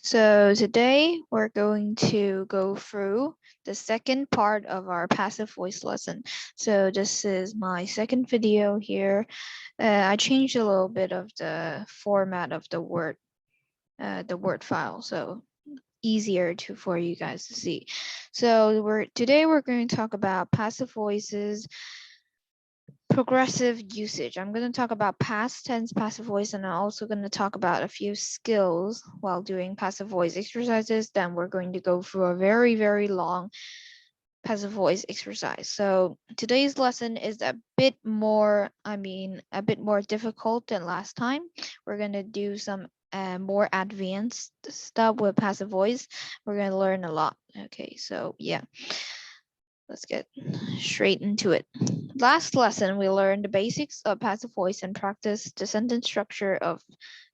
So today we're going to go through the second part of our passive voice lesson. So this is my second video here. I changed a little bit of the format of the word file, so easier for you guys to see. So today we're going to talk about passive voices, progressive usage. I'm going to talk about past tense passive voice, and I'm also going to talk about a few skills while doing passive voice exercises. Then we're going to go through a very, very long passive voice exercise. So today's lesson is a bit more difficult than last time. We're going to do some more advanced stuff with passive voice. We're going to learn a lot. Okay, so yeah. Let's get straight into it. Last lesson, we learned the basics of passive voice and practiced the sentence structure of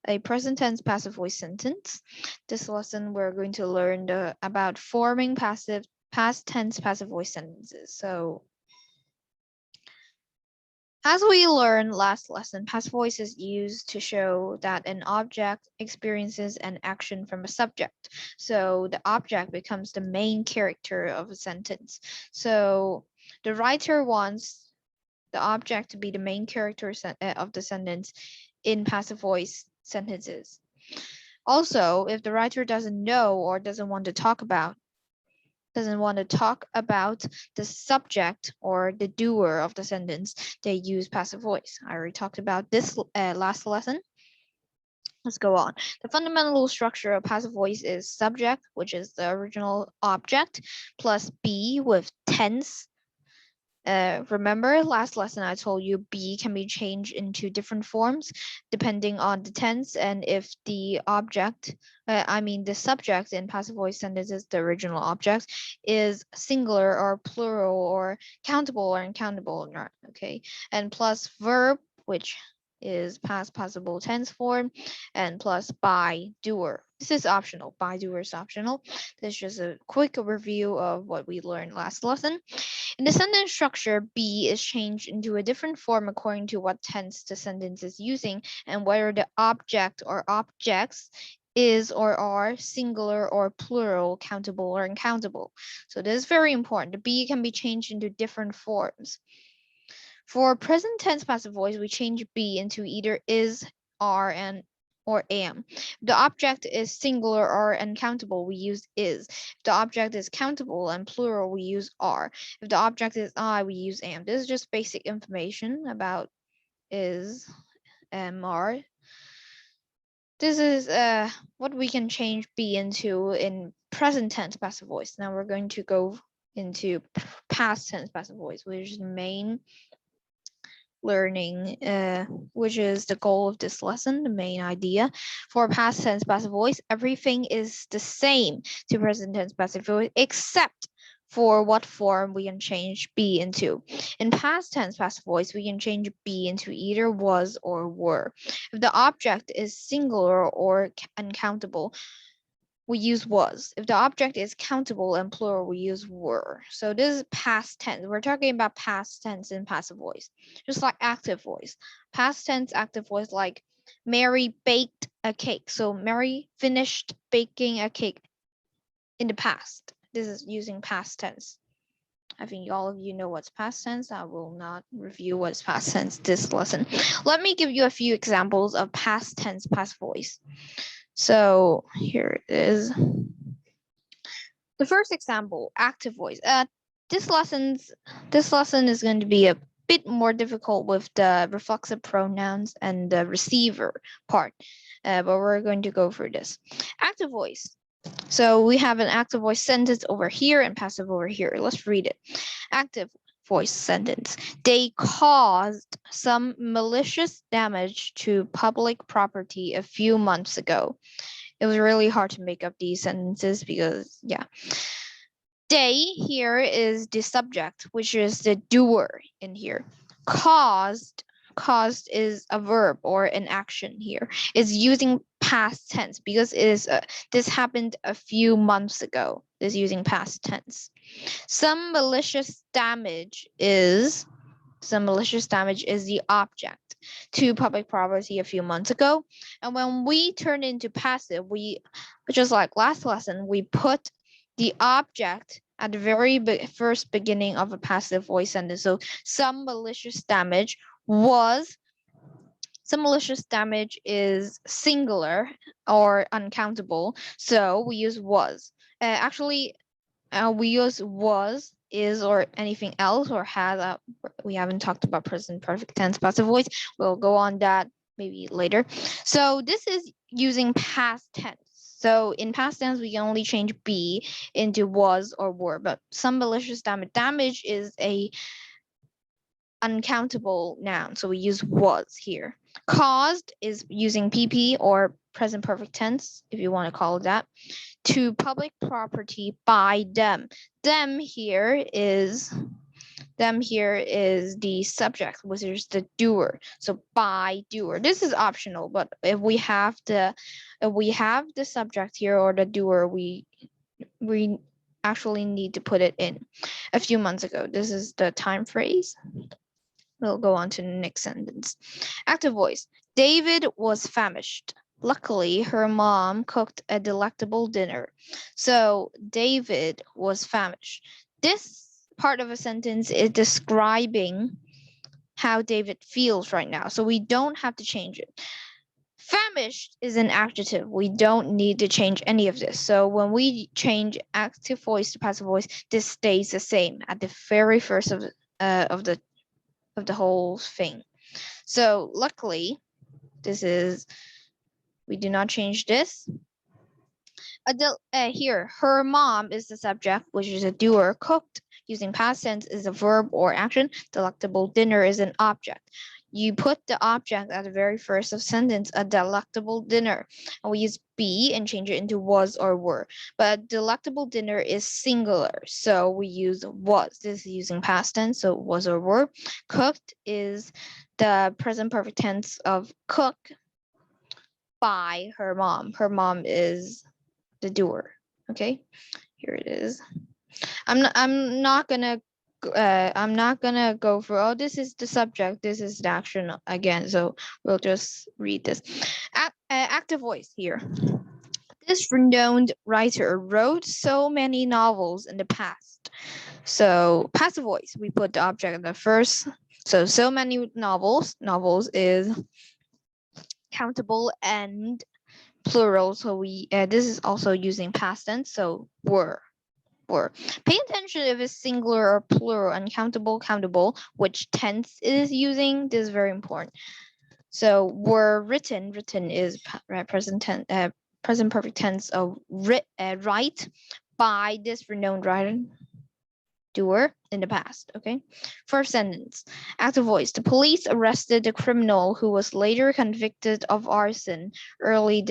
a present tense passive voice sentence. This lesson, we're going to learn about forming past tense passive voice sentences. So as we learned last lesson, passive voice is used to show that an object experiences an action from a subject. So the object becomes the main character of a sentence. So the writer wants the object to be the main character of the sentence in passive voice sentences. Also, if the writer doesn't know or doesn't want to talk about the subject or the doer of the sentence, they use passive voice. I already talked about this last lesson. Let's go on. The fundamental structure of passive voice is subject, which is the original object, plus be with tense. Remember last lesson I told you be can be changed into different forms depending on the tense and if the object, the subject in passive voice sentences, the original object, is singular or plural or countable or uncountable or not. Okay, and plus verb, which is past participle tense form, and plus by doer. This is optional. By doer is optional. This is just a quick review of what we learned last lesson. In the sentence structure, be is changed into a different form according to what tense the sentence is using and whether the object or objects is or are singular or plural, countable or uncountable. So this is very important. The be can be changed into different forms. For present tense passive voice, we change be into either is, are, or am. If the object is singular or uncountable, we use is. If the object is countable and plural, we use are. If the object is I, we use am. This is just basic information about is, are. This is what we can change be into in present tense passive voice. Now we're going to go into past tense passive voice, which is the main learning, which is the goal of this lesson, the main idea. For past tense passive voice, everything is the same to present tense passive voice except for what form we can change be into. In past tense passive voice, we can change be into either was or were. If the object is singular or uncountable, we use was. If the object is countable and plural, we use were. So this is past tense. We're talking about past tense in passive voice, just like active voice. Past tense, active voice, like Mary baked a cake. So Mary finished baking a cake in the past. This is using past tense. I think all of you know what's past tense. I will not review what's past tense this lesson. Let me give you a few examples of past tense passive voice. So here it is. The first example, active voice. This lesson is going to be a bit more difficult with the reflexive pronouns and the receiver part, but we're going to go through this. Active voice. So we have an active voice sentence over here and passive over here. Let's read it. Active voice sentence. They caused some malicious damage to public property a few months ago. It was really hard to make up these sentences because, yeah. They here is the subject, which is the doer in here. Caused is a verb or an action here. It's using past tense because it is this happened a few months ago. It's using past tense. Some malicious damage is Some malicious damage is the object to public property a few months ago. And when we turn into passive, we, just like last lesson, we put the object at the very first beginning of a passive voice sentence. So some malicious damage is singular or uncountable. So we use was. We use was, is, or anything else, or has. We haven't talked about present perfect tense passive voice. We'll go on that maybe later. So this is using past tense. So in past tense, we can only change be into was or were, but some malicious damage is a uncountable noun. So we use was here. Caused is using PP or present perfect tense, if you want to call it that, to public property by them. Them here is the subject, which is the doer. So by doer. This is optional, but if we have the subject here or the doer, we actually need to put it in. A few months ago. This is the time phrase. We'll go on to the next sentence. Active voice. David was famished. Luckily, her mom cooked a delectable dinner. So David was famished. This part of a sentence is describing how David feels right now. So we don't have to change it. Famished is an adjective. We don't need to change any of this. So when we change active voice to passive voice, this stays the same at the very first of the whole thing. So luckily, we do not change this. Here, her mom is the subject, which is a doer. Cooked using past tense is a verb or action. Delectable dinner is an object. You put the object at the very first of sentence, a delectable dinner, and we use be and change it into was or were. But delectable dinner is singular, so we use was. This is using past tense, so was or were. Cooked is the present perfect tense of cook by her mom. Her mom is the doer. Okay, here it is. I'm not gonna go through, oh, this is the subject, this is the action again, so we'll just read this. Active voice here. This renowned writer wrote so many novels in the past. So passive voice, we put the object in the first. So many novels. Novels is countable and plural. So this is also using past tense. So were. Pay attention if it's singular or plural, uncountable, countable, which tense it is using. This is very important. So were written is present perfect tense of write by this renowned writer, doer in the past. Okay, first sentence, active voice. The police arrested the criminal who was later convicted of arson early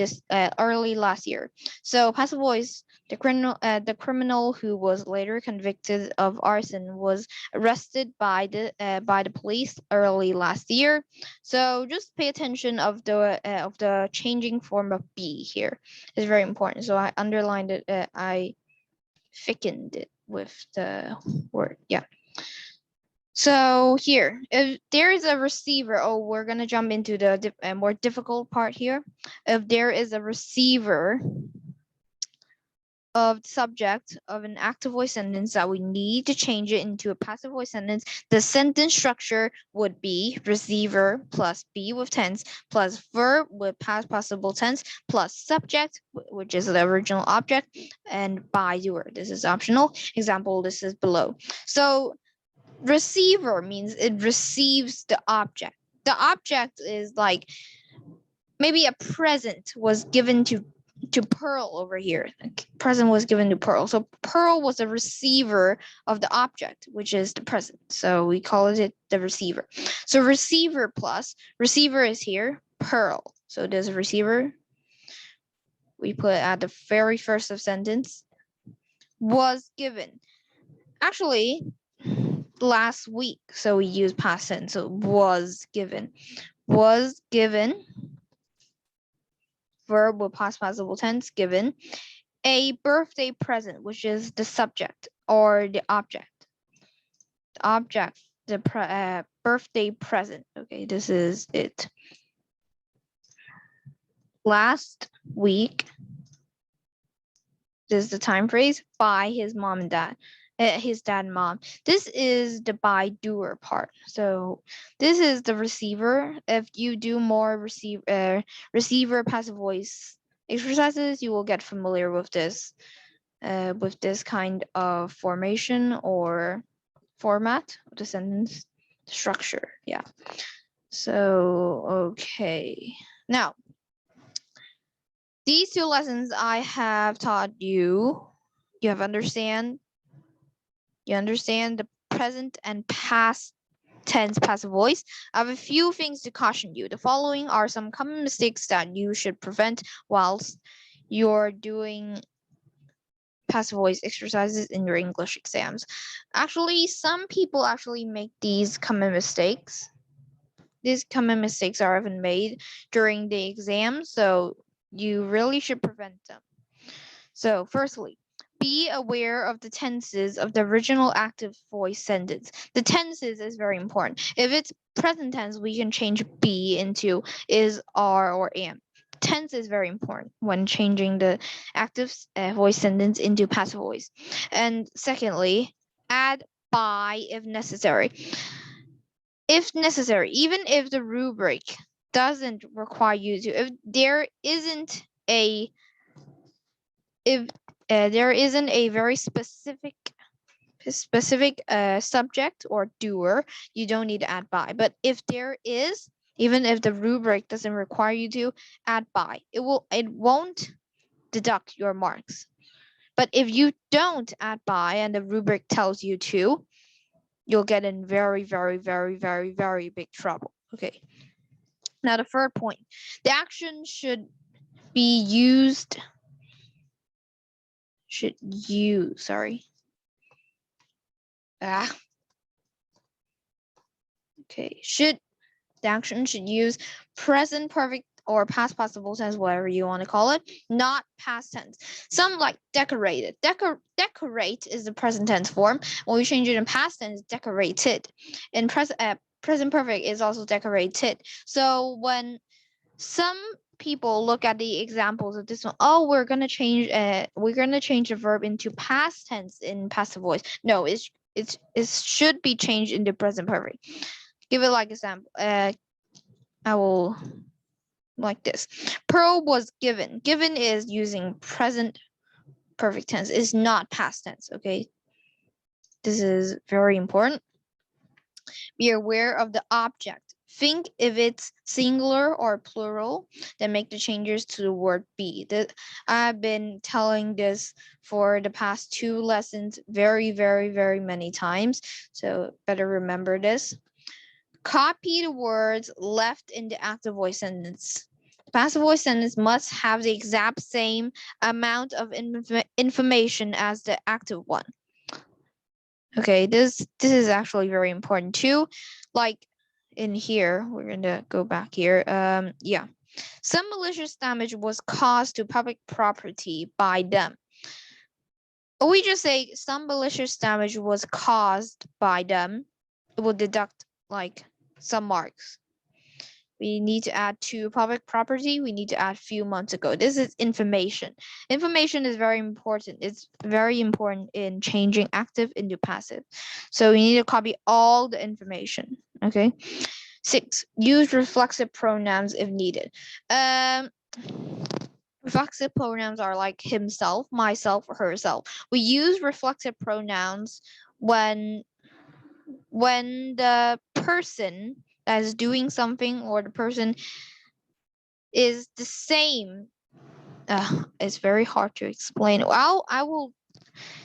last year. So passive voice. The criminal who was later convicted of arson was arrested by the police early last year. So just pay attention of the changing form of be here. It's very important. So I underlined it. I thickened it with the word. Yeah. So here, if there is a receiver, we're gonna jump into the more difficult part here. If there is a receiver of the subject of an active voice sentence that we need to change it into a passive voice sentence, the sentence structure would be receiver plus be with tense plus verb with past participle tense plus subject, which is the original object, and by doer. This is optional. Example, this is below. So receiver means it receives the object. The object is like maybe a present was given to Pearl over here. Present was given to Pearl. So Pearl was a receiver of the object, which is the present. So we call it the receiver. So receiver is here, Pearl. So there's a receiver. We put at the very first of sentence. Was given. Actually, last week. So we use past tense. So was given. Was given. Verb with past participle tense, given a birthday present, which is the subject or the object. The object, the birthday present. Okay, this is it. Last week, this is the time phrase, by his mom and dad. His dad and mom. This is the by doer part. So this is the receiver. If you do more receiver passive voice exercises, you will get familiar with this kind of formation or format of the sentence structure. Yeah. So okay. Now, these two lessons I have taught you. You understand the present and past tense passive voice. I have a few things to caution you. The following are some common mistakes that you should prevent whilst you're doing passive voice exercises in your English exams. Actually, some people actually make these common mistakes. These common mistakes are often made during the exam, so you really should prevent them. So, firstly, be aware of the tenses of the original active voice sentence. The tenses is very important. If it's present tense, we can change be into is, are, or am. Tense is very important when changing the active voice sentence into passive voice. And secondly, add by if necessary. If necessary, even if the rubric doesn't require you to, if there isn't a very specific subject or doer, you don't need to add by. But if there is, even if the rubric doesn't require you to add by, it won't deduct your marks. But if you don't add by and the rubric tells you to, you'll get in very, very, very, very, very big trouble. Okay. Now the third point, the action should be used. The action should use present perfect or past participle tense, whatever you want to call it, not past tense. Some like decorated. Decorate is the present tense form. When we change it in past tense, decorated. In present perfect is also decorated. So when some people look at the examples of this one, oh, we're gonna change the verb into past tense in passive voice. No, it should be changed into present perfect. Give it like example. I will like this. Pearl was given. Given is using present perfect tense. It's not past tense. Okay. This is very important. Be aware of the object. Think if it's singular or plural, then make the changes to the word be. I've been telling this for the past 2 lessons very, very, very many times. So better remember this. Copy the words left in the active voice sentence. The passive voice sentence must have the exact same amount of information as the active one. Okay, this is actually very important too. Like in here, we're gonna go back here. Yeah. Some malicious damage was caused to public property by them. We just say some malicious damage was caused by them. It will deduct like some marks. We need to add to public property. We need to add few months ago. This is information. Information is very important. It's very important in changing active into passive. So we need to copy all the information. Okay. 6, use reflexive pronouns if needed. Reflexive pronouns are like himself, myself, or herself. We use reflexive pronouns when the person that is doing something or the person is the same. It's very hard to explain. I will.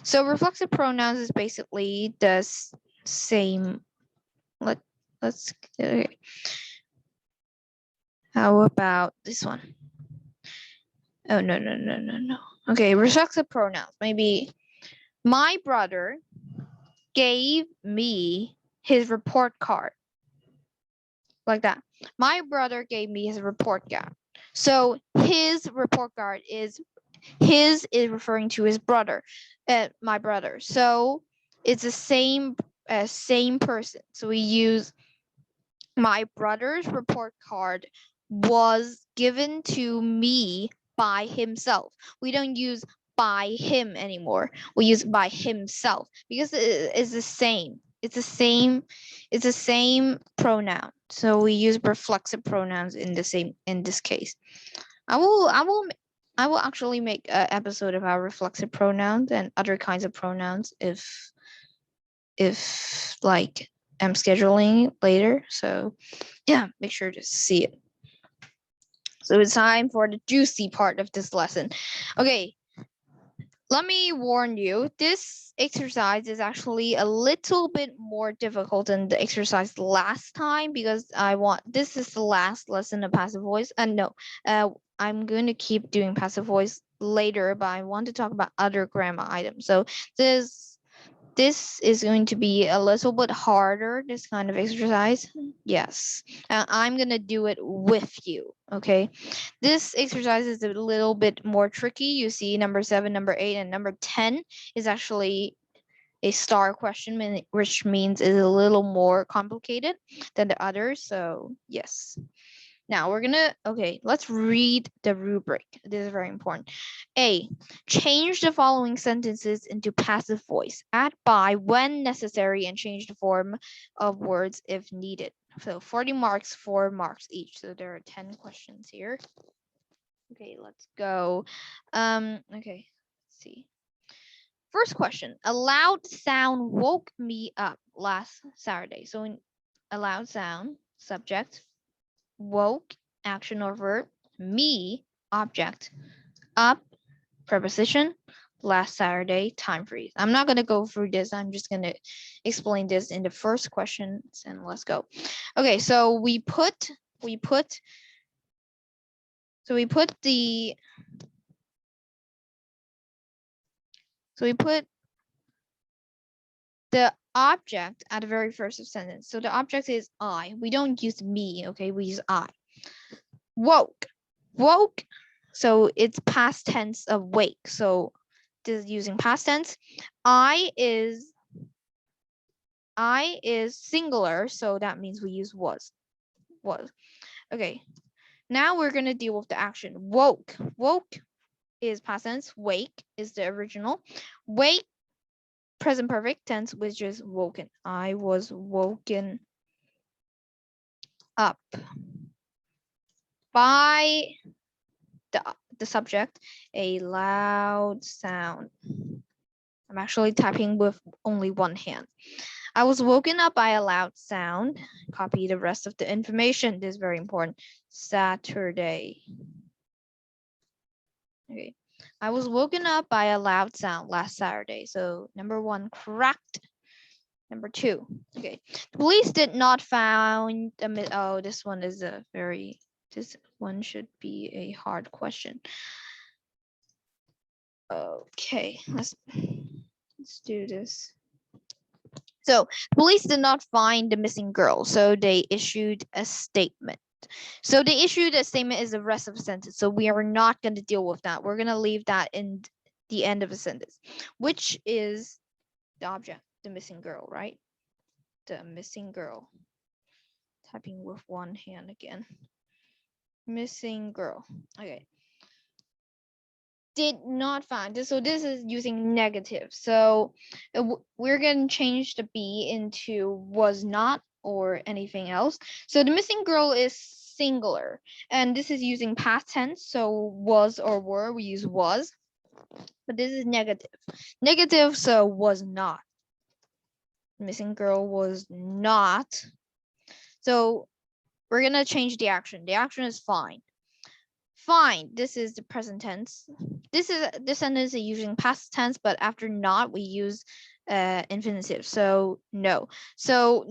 So reflexive pronouns is basically the same. Let's. Okay. How about this one? Oh no. Okay, reflexive pronouns. Maybe my brother gave me his report card. Like that. My brother gave me his report card. So his report card is referring to his brother, my brother. So it's the same person. So we use My brother's report card was given to me by himself. We don't use by him anymore. We use by himself because it's the same. It's the same pronoun. So we use reflexive pronouns in this case. I will actually make an episode about reflexive pronouns and other kinds of pronouns if like I'm scheduling later. So yeah, make sure to see it. So it's time for the juicy part of this lesson. Okay, let me warn you, this exercise is actually a little bit more difficult than the exercise last time because this is the last lesson of passive voice. And no, I'm going to keep doing passive voice later, but I want to talk about other grammar items. So this is going to be a little bit harder, this kind of exercise. Yes, I'm gonna do it with you. Okay, this exercise is a little bit more tricky. You see number 7, number 8, and number 10 is actually a star question, which means it's a little more complicated than the others. So yes. Now let's read the rubric. This is very important. A, change the following sentences into passive voice. Add by when necessary and change the form of words if needed. So 40 marks, 4 marks each. So there are 10 questions here. Okay, let's go. Okay, let's see. First question, a loud sound woke me up last Saturday. So in a loud sound, subject, woke, action or verb, me, object, up, preposition, last Saturday, time freeze. I'm not going to go through this. I'm just going to explain this in the first question and let's go. Okay, so we put the object at the very first sentence. So the object is I. We don't use me, okay? We use I. Woke. So it's past tense of wake. So this is using past tense. I is singular, so that means we use was. Okay. Now we're gonna deal with the action. Woke is past tense. Wake is the original. Wake, present perfect tense, which is woken. I was woken up by the subject, a loud sound. I'm actually typing with only one hand. I was woken up by a loud sound. Copy the rest of the information. This is very important. Saturday. Okay. I was woken up by a loud sound last Saturday. So number 1, correct. Number 2. Okay. The police did not find this one is this one should be a hard question. Okay, let's do this. So police did not find the missing girl, so they issued a statement. So they issued a statement is the rest of the sentence. So we are not going to deal with that. We're going to leave that in the end of the sentence, which is the object, the missing girl, right? The missing girl. Typing with one hand again. Missing girl. Okay. Did not find this. So this is using negative. So we're going to change the be into was not or anything else. So the missing girl is singular and this is using past tense. So was or were, we use was, but this is negative. So was not. Missing girl was not. So we're going to change the action. The action is find. Find, this is the present tense. This sentence is using past tense, but after not, we use infinitive. So no. So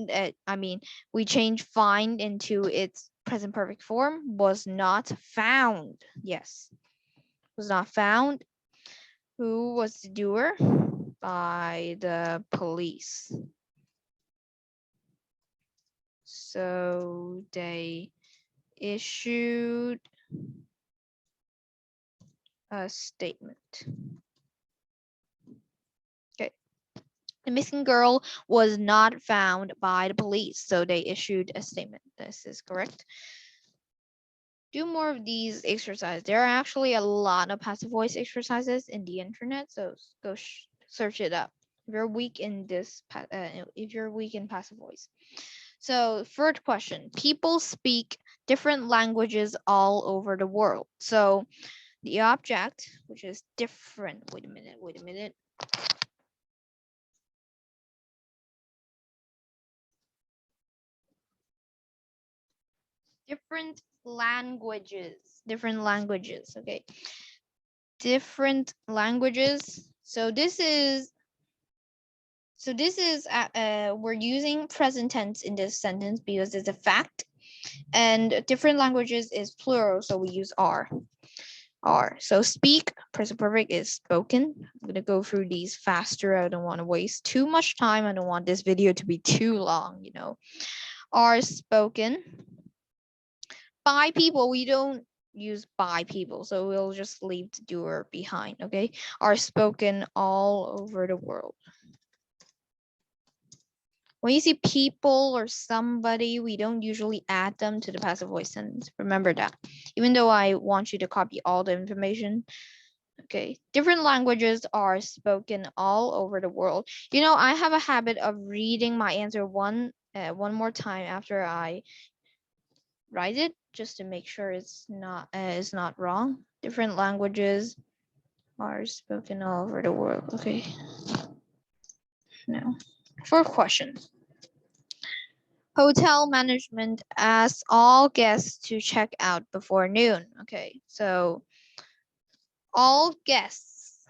we change find into its present perfect form. Was not found. Yes, was not found. Who was the doer? By the police. So they issued a statement. Okay. The missing girl was not found by the police, so they issued a statement. This is correct. Do more of these exercises. There are actually a lot of passive voice exercises in the internet, so go search it up. If you're weak in if you're weak in passive voice. So, third question: people speak different languages all over the world. So, the object, which is different. Wait a minute. Different languages. Okay. Different languages. So this is we're using present tense in this sentence because it's a fact, and different languages is plural, so we use are. So speak, present perfect, is spoken. I'm gonna go through these faster. I don't want to waste too much time. I don't want this video to be too long, Are spoken by people. We don't use by people, so we'll just leave the doer behind, okay? Are spoken all over the world. When you see people or somebody, we don't usually add them to the passive voice sentence. Remember that. Even though I want you to copy all the information. Okay. Different languages are spoken all over the world. I have a habit of reading my answer one more time after I write it, just to make sure it's not wrong. Different languages are spoken all over the world. Okay. Now, fourth question. Hotel management asks all guests to check out before noon. Okay, so all guests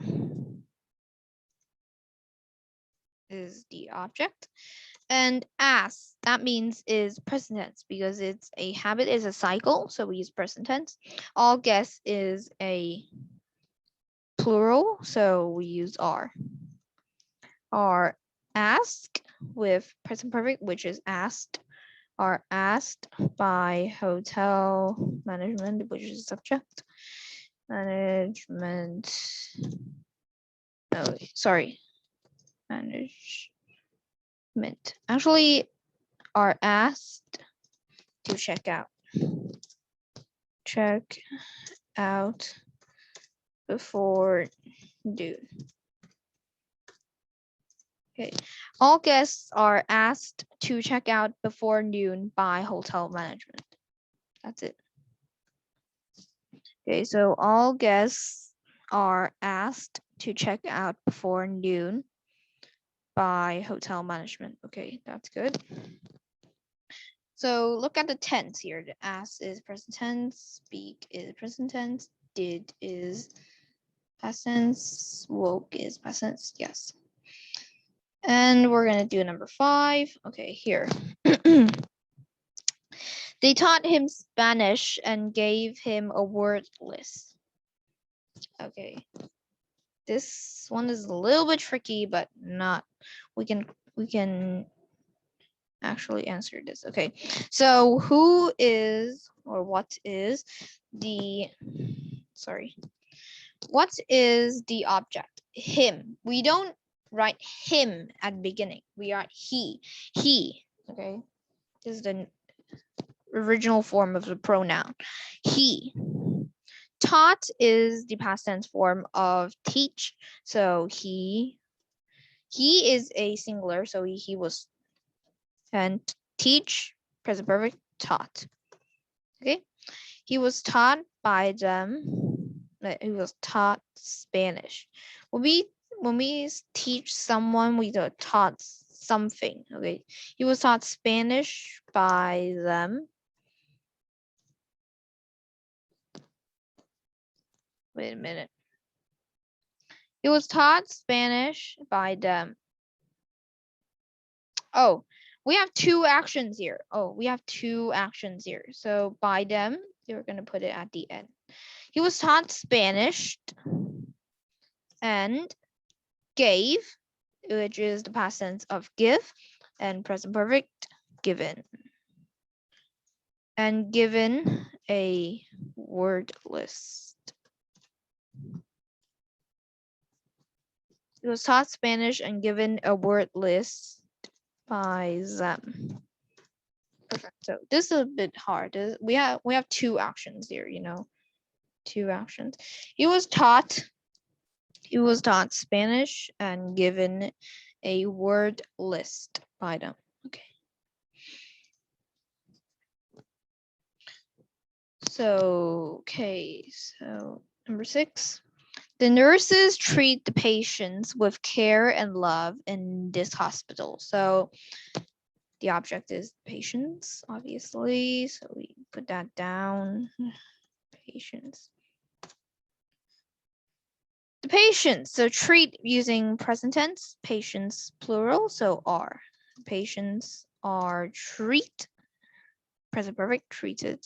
is the object, and ask, that means is present tense because it's a habit, is a cycle, so we use present tense. All guests is a plural, so we use are. Are asked with present perfect, which is asked. Are asked by hotel management, which is subject. Management. Oh, sorry. Management. Actually, are asked to check out. Check out before noon. Okay. All guests are asked to check out before noon by hotel management. That's it. Okay, so all guests are asked to check out before noon by hotel management. Okay, that's good. So look at the tense here. The ask is present tense, speak is present tense, did is past tense, woke is past tense, yes. And we're gonna do number 5. Okay, here. They taught him Spanish and gave him a word list. Okay. This one is a little bit tricky, but not. We can actually answer this. Okay. So who is, or what is the, what is the object? Him. We don't write him at the beginning. We write he. He. Okay. This is the original form of the pronoun. He. Taught is the past tense form of teach. So he is a singular, so he was. And teach, present perfect, taught. Okay. He was taught by them. He was taught Spanish. When we teach someone, we taught something. Okay. He was taught Spanish by them. Wait a minute. He was taught Spanish by them. Oh, we have two actions here. So by them, you're going to put it at the end. He was taught Spanish and gave, which is the past tense of give, and present perfect, given. And given a word list. He was taught Spanish and given a word list by them. Perfect. So this is a bit hard. We have two actions here, you know. Two actions. He was taught Spanish and given a word list by them. Okay. So number 6. The nurses treat the patients with care and love in this hospital. So the object is patients, obviously. So we put that down. Patients. The patients. So treat using present tense. Patients plural. So are. Patients are treat. Present perfect. Treated.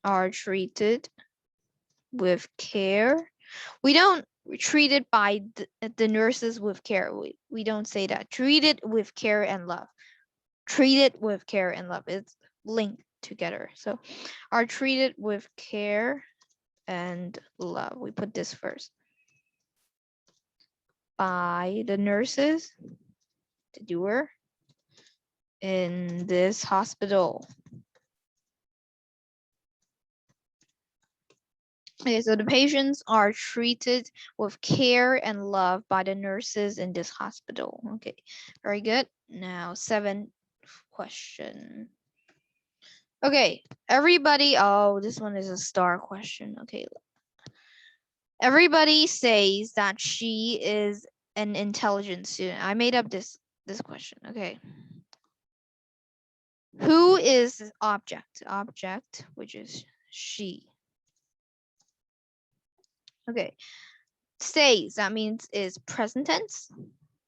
Are treated with care. We don't treat it by the nurses with care. We don't say that. Treat it with care and love. Treat it with care and love. It's linked together. So are treated with care and love. We put this first. By the nurses, the doer, in this hospital. Okay, so the patients are treated with care and love by the nurses in this hospital. Okay, very good. Now, 7th question. Okay, everybody, oh, this one is a star question. Okay. Everybody says that she is an intelligent student. I made up this question. Okay. Who is this object? Object, which is she. Okay. Says, that means is present tense.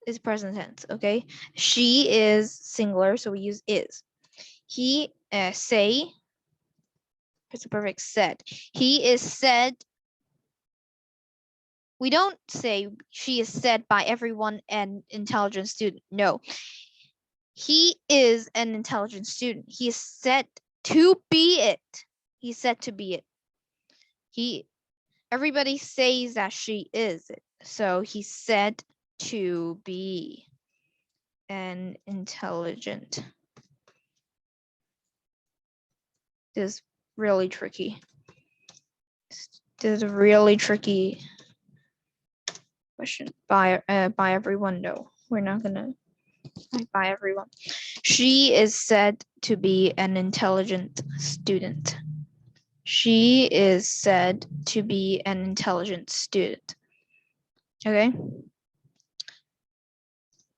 Is present tense, okay? She is singular, so we use is. He say, present perfect said. He is said. We don't say she is said by everyone an intelligent student. No. He is an intelligent student. He is said to be it. He's said to be it. Everybody says that she is it. So he's said to be an intelligent. This is really tricky. This is a really tricky question by everyone though. We're not gonna by everyone. She is said to be an intelligent student. She is said to be an intelligent student. Okay.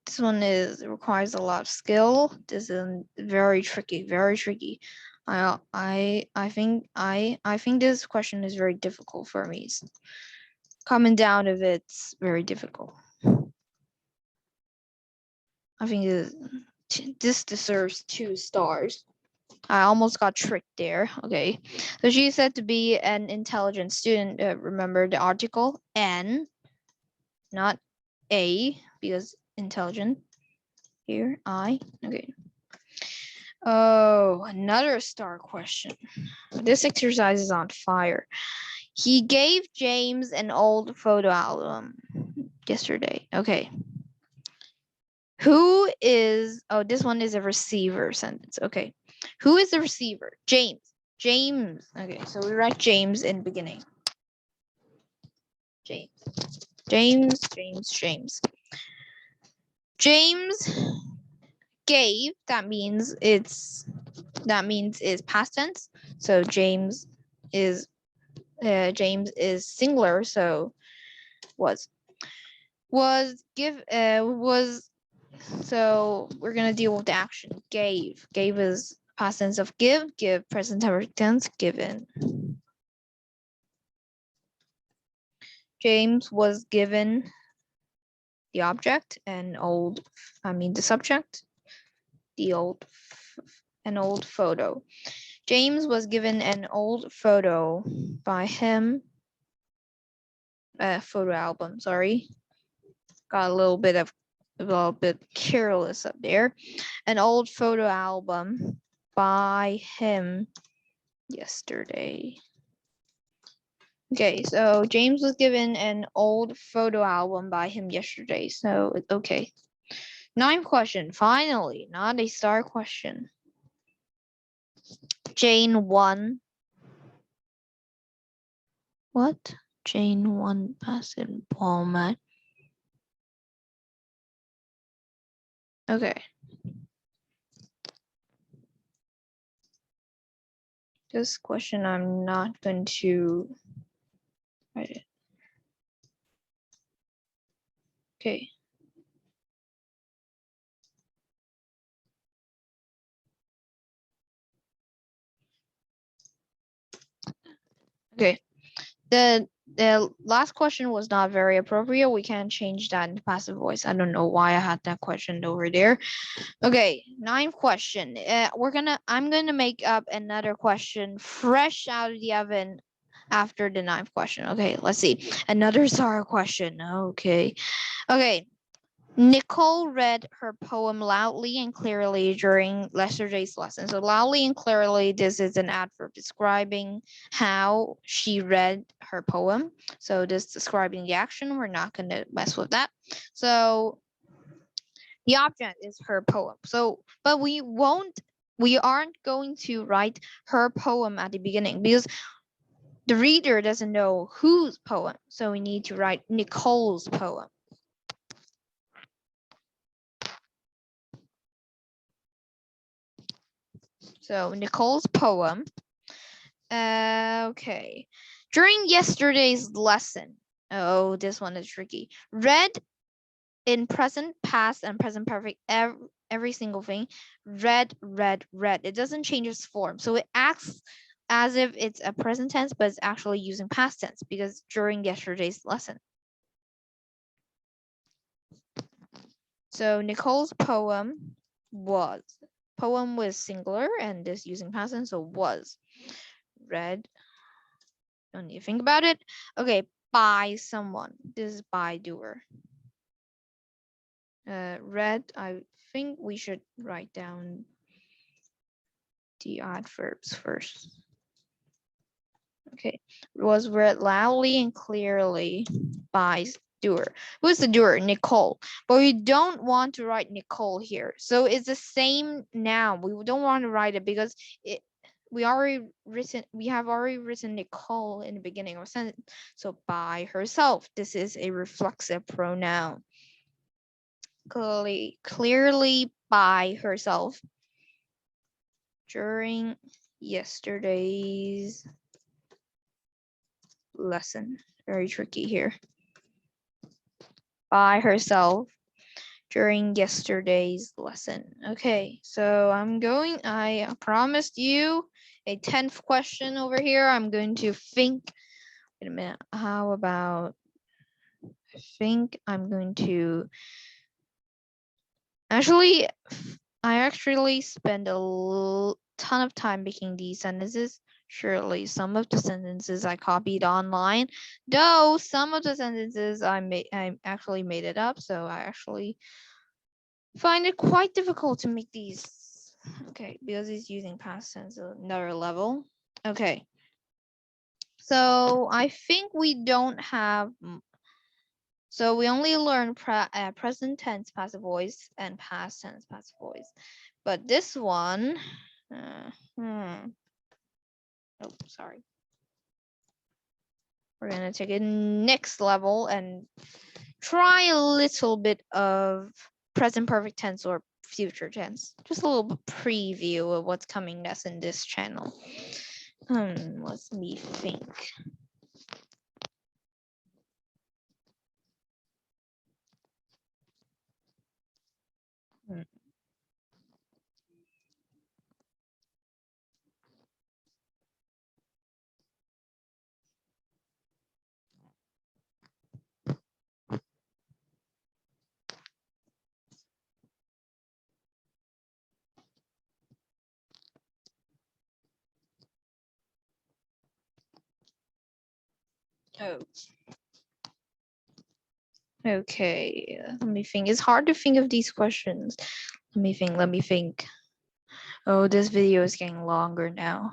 This one requires a lot of skill. This is very tricky, very tricky. I think this question is very difficult for me. Coming down of it's very difficult. I think this deserves 2 stars. I almost got tricked there. Okay, so she's said to be an intelligent student. Remember the article N, not A, because intelligent. Here, I. Okay. Oh, another star question. This exercise is on fire. He gave James an old photo album yesterday. Okay. Who is, oh, this one is a receiver sentence. Okay. Who is the receiver? James. James. Okay, so we write James in beginning. James. James, James, James. James gave, that means it's past tense. So James is singular, so was give was, so we're gonna deal with the action. Gave is past tense of give present tense given. James was given the object, the subject, an old photo. James was given an old photo by him. Photo album, sorry. Got a little bit careless up there. An old photo album by him yesterday. Okay, so James was given an old photo album by him yesterday, so okay. 9th question, finally, not a star question. Jane won. What? Jane won basketball match. Okay. This question I'm not going to write it. Okay. Okay. The last question was not very appropriate. We can change that into passive voice. I don't know why I had that question over there. Okay, 9th question. I'm gonna make up another question fresh out of the oven after the 9th question. Okay, let's see. Another star question. Okay. Nicole read her poem loudly and clearly during yesterday's lesson. So loudly and clearly, this is an adverb describing how she read her poem. So this describing the action, we're not going to mess with that. So the object is her poem. So, but we aren't going to write her poem at the beginning because the reader doesn't know whose poem. So we need to write Nicole's poem. So Nicole's poem. Okay. During yesterday's lesson. Oh, this one is tricky. Read in present, past, and present perfect. Every single thing. Read. It doesn't change its form. So it acts as if it's a present tense, but it's actually using past tense because during yesterday's lesson. So Nicole's poem was. Poem was singular and this using past tense, so was. Read. Don't need to think about it. Okay, by someone. This is by doer. Read, I think we should write down the adverbs first. Okay, was read loudly and clearly by doer. Who's the doer? Nicole. But we don't want to write Nicole here. So it's the same noun. We don't want to write it because we have already written Nicole in the beginning of a sentence. So by herself, this is a reflexive pronoun. Clearly by herself during yesterday's lesson. Very tricky here. By herself during yesterday's lesson. Okay, so I promised you a 10th question over here. I'm going to think, wait a minute, how about, I think I'm going to, I actually spend a ton of time making these sentences. Surely some of the sentences I copied online, though some of the sentences I actually made it up. So I actually find it quite difficult to make these. Okay, because it's using past tense another level. Okay. So I think we don't have. So we only learn present tense passive voice and past tense passive voice. But this one, oh, sorry. We're gonna take it next level and try a little bit of present perfect tense or future tense. Just a little preview of what's coming next in this channel. Let me think. Oh. Okay, let me think. It's hard to think of these questions. Let me think. Oh, this video is getting longer now.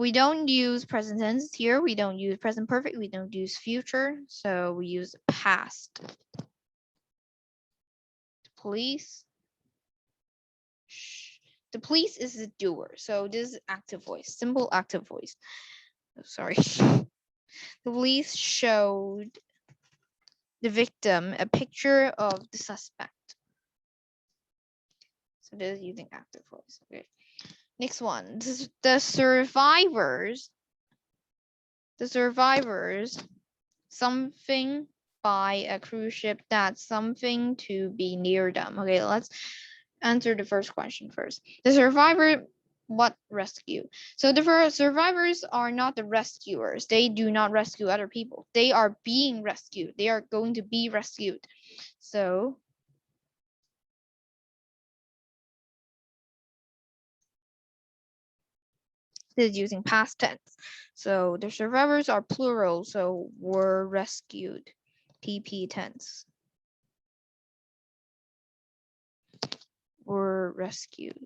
we don't use present tense here. We don't use present perfect. We don't use future. So we use past. Police. The police is the doer. So this is active voice, simple active voice. Oh, sorry. The police showed the victim a picture of the suspect. So this is using active voice. Okay. Next one. The survivors. Something by a cruise ship that's something to be near them. Okay, let's answer the first question first. The survivor, what rescue? So the survivors are not the rescuers. They do not rescue other people. They are being rescued. They are going to be rescued. So this is using past tense. So the survivors are plural, so were rescued. PP tense. Were rescued.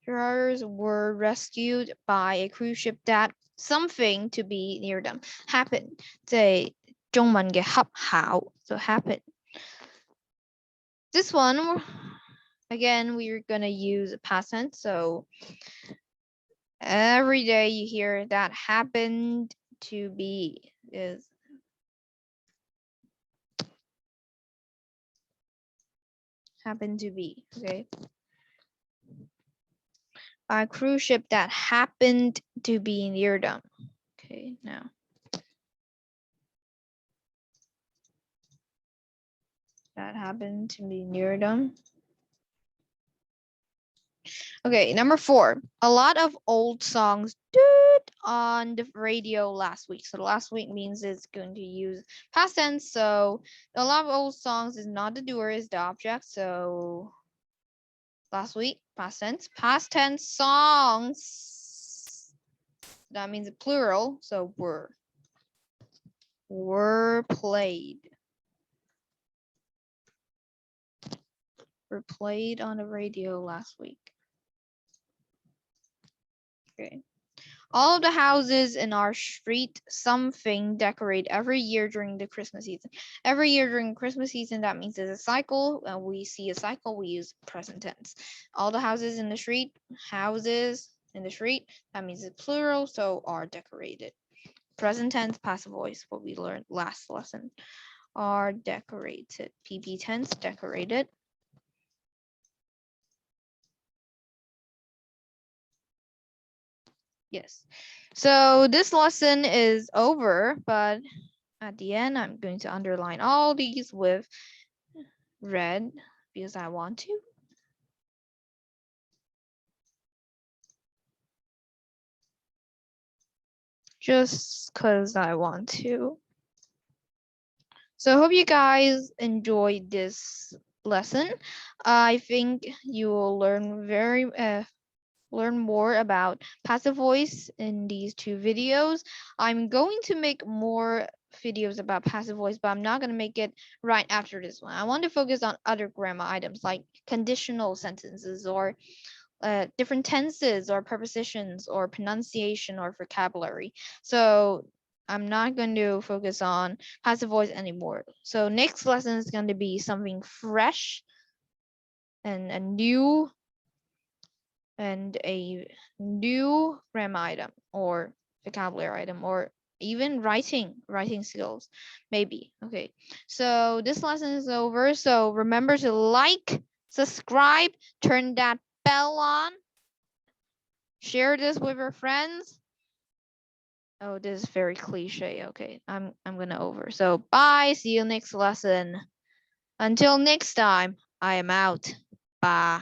Survivors were rescued by a cruise ship that something to be near them happened. 在中文嘅恰巧 so happened. This one, again, we're gonna use past tense. So every day you hear that happened to be is happened to be, okay? A cruise ship that happened to be near them. Okay, now. That happened to be near them. Okay, number 4. A lot of old songs on the radio last week. So last week means it's going to use past tense. So a lot of old songs is not the doer, is the object. So last week, past tense. Past tense songs. That means a plural. So were played. Were played on the radio last week. Okay. All of the houses in our street, something decorate every year during the Christmas season. Every year during Christmas season, that means there's a cycle. When we see a cycle, we use present tense. All the houses in the street, that means it's plural, so are decorated. Present tense, passive voice, what we learned last lesson. Are decorated. PP tense, decorated. Yes. So this lesson is over, but at the end, I'm going to underline all these with red because I want to. Just because I want to. So I hope you guys enjoyed this lesson. I think you will learn more about passive voice in these 2 videos. I'm going to make more videos about passive voice, but I'm not going to make it right after this one. I want to focus on other grammar items like conditional sentences or different tenses or prepositions or pronunciation or vocabulary. So I'm not going to focus on passive voice anymore. So next lesson is going to be something fresh and a new grammar item or vocabulary item or even writing skills, maybe. Okay, so this lesson is over. So remember to like, subscribe, turn that bell on, share this with your friends. Oh, this is very cliche. Okay, I'm gonna over. So bye, see you next lesson. Until next time, I am out. Bye.